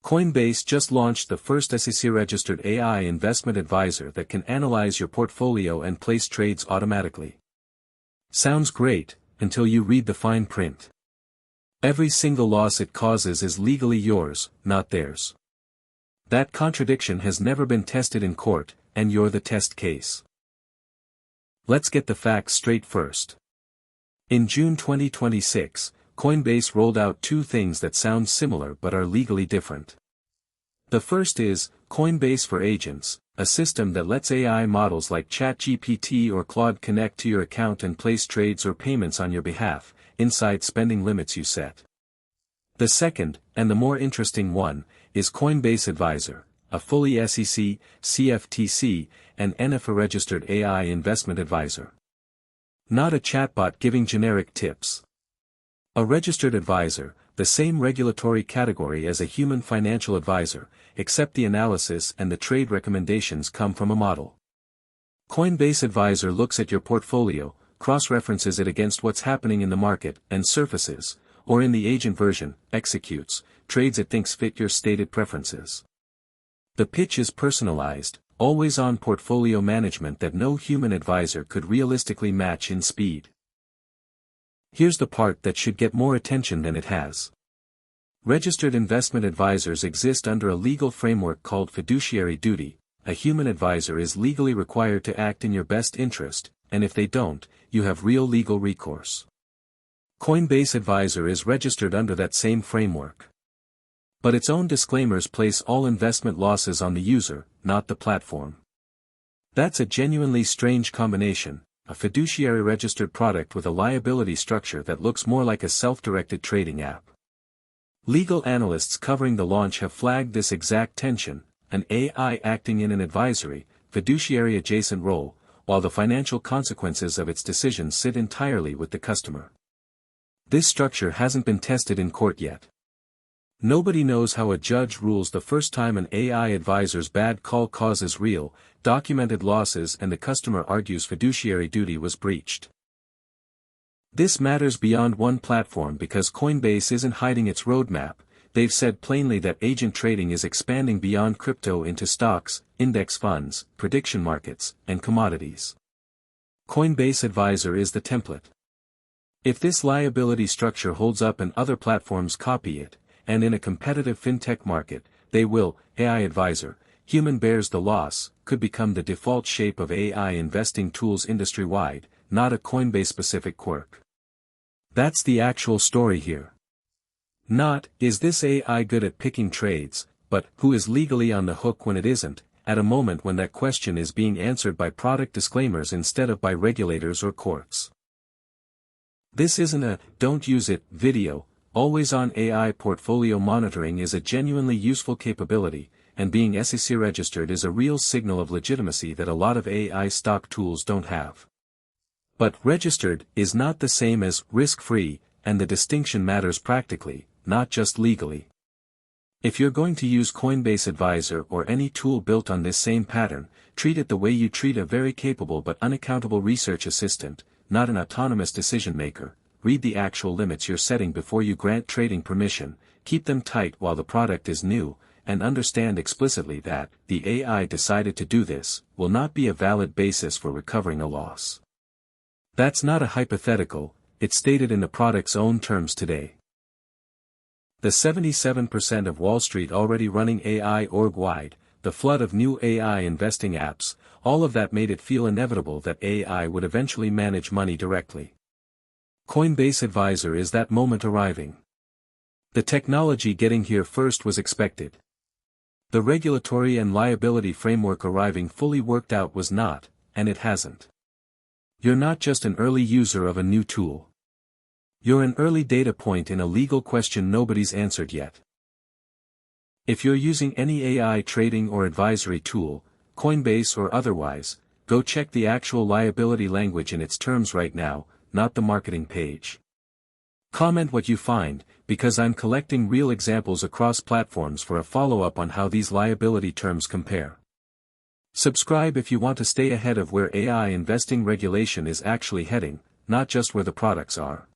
Coinbase just launched the first SEC-registered AI investment advisor that can analyze your portfolio and place trades automatically. Sounds great, until you read the fine print. Every single loss it causes is legally yours, not theirs. That contradiction has never been tested in court, and you're the test case. Let's get the facts straight first. In June 2026, Coinbase rolled out two things that sound similar but are legally different. The first is Coinbase for Agents, a system that lets AI models like ChatGPT or Claude connect to your account and place trades or payments on your behalf, inside spending limits you set. The second, and the more interesting one, is Coinbase Advisor, a fully SEC, CFTC, and NFA-registered AI investment advisor. Not a chatbot giving generic tips. A registered advisor, the same regulatory category as a human financial advisor, except the analysis and the trade recommendations come from a model. Coinbase Advisor looks at your portfolio, cross-references it against what's happening in the market, and surfaces, or in the agent version, executes, trades it thinks fit your stated preferences. The pitch is personalized, always-on portfolio management that no human advisor could realistically match in speed. Here's the part that should get more attention than it has. Registered investment advisors exist under a legal framework called fiduciary duty. A human advisor is legally required to act in your best interest, and if they don't, you have real legal recourse. Coinbase Advisor is registered under that same framework. But its own disclaimers place all investment losses on the user, not the platform. That's a genuinely strange combination, a fiduciary registered product with a liability structure that looks more like a self-directed trading app. Legal analysts covering the launch have flagged this exact tension, an AI acting in an advisory, fiduciary-adjacent role, while the financial consequences of its decisions sit entirely with the customer. This structure hasn't been tested in court yet. Nobody knows how a judge rules the first time an AI advisor's bad call causes real, documented losses and the customer argues fiduciary duty was breached. This matters beyond one platform because Coinbase isn't hiding its roadmap. They've said plainly that agent trading is expanding beyond crypto into stocks, index funds, prediction markets, and commodities. Coinbase Advisor is the template. If this liability structure holds up and other platforms copy it, and in a competitive fintech market, they will, AI Advisor, human bears the loss, could become the default shape of AI investing tools industry-wide, not a Coinbase-specific quirk. That's the actual story here. Not, is this AI good at picking trades, but, who is legally on the hook when it isn't, at a moment when that question is being answered by product disclaimers instead of by regulators or courts. This isn't a, don't use it, video. Always-on AI portfolio monitoring is a genuinely useful capability, and being SEC registered is a real signal of legitimacy that a lot of AI stock tools don't have. But registered is not the same as risk-free, and the distinction matters practically, not just legally. If you're going to use Coinbase Advisor or any tool built on this same pattern, treat it the way you treat a very capable but unaccountable research assistant, not an autonomous decision maker. Read the actual limits you're setting before you grant trading permission, keep them tight while the product is new, and understand explicitly that, the AI decided to do this, will not be a valid basis for recovering a loss. That's not a hypothetical, it's stated in the product's own terms today. The 77% of Wall Street already running AI org-wide, the flood of new AI investing apps, all of that made it feel inevitable that AI would eventually manage money directly. Coinbase Advisor is that moment arriving. The technology getting here first was expected. The regulatory and liability framework arriving fully worked out was not, and it hasn't. You're not just an early user of a new tool. You're an early data point in a legal question nobody's answered yet. If you're using any AI trading or advisory tool, Coinbase or otherwise, go check the actual liability language in its terms right now, not the marketing page. Comment what you find, because I'm collecting real examples across platforms for a follow-up on how these liability terms compare. Subscribe if you want to stay ahead of where AI investing regulation is actually heading, not just where the products are.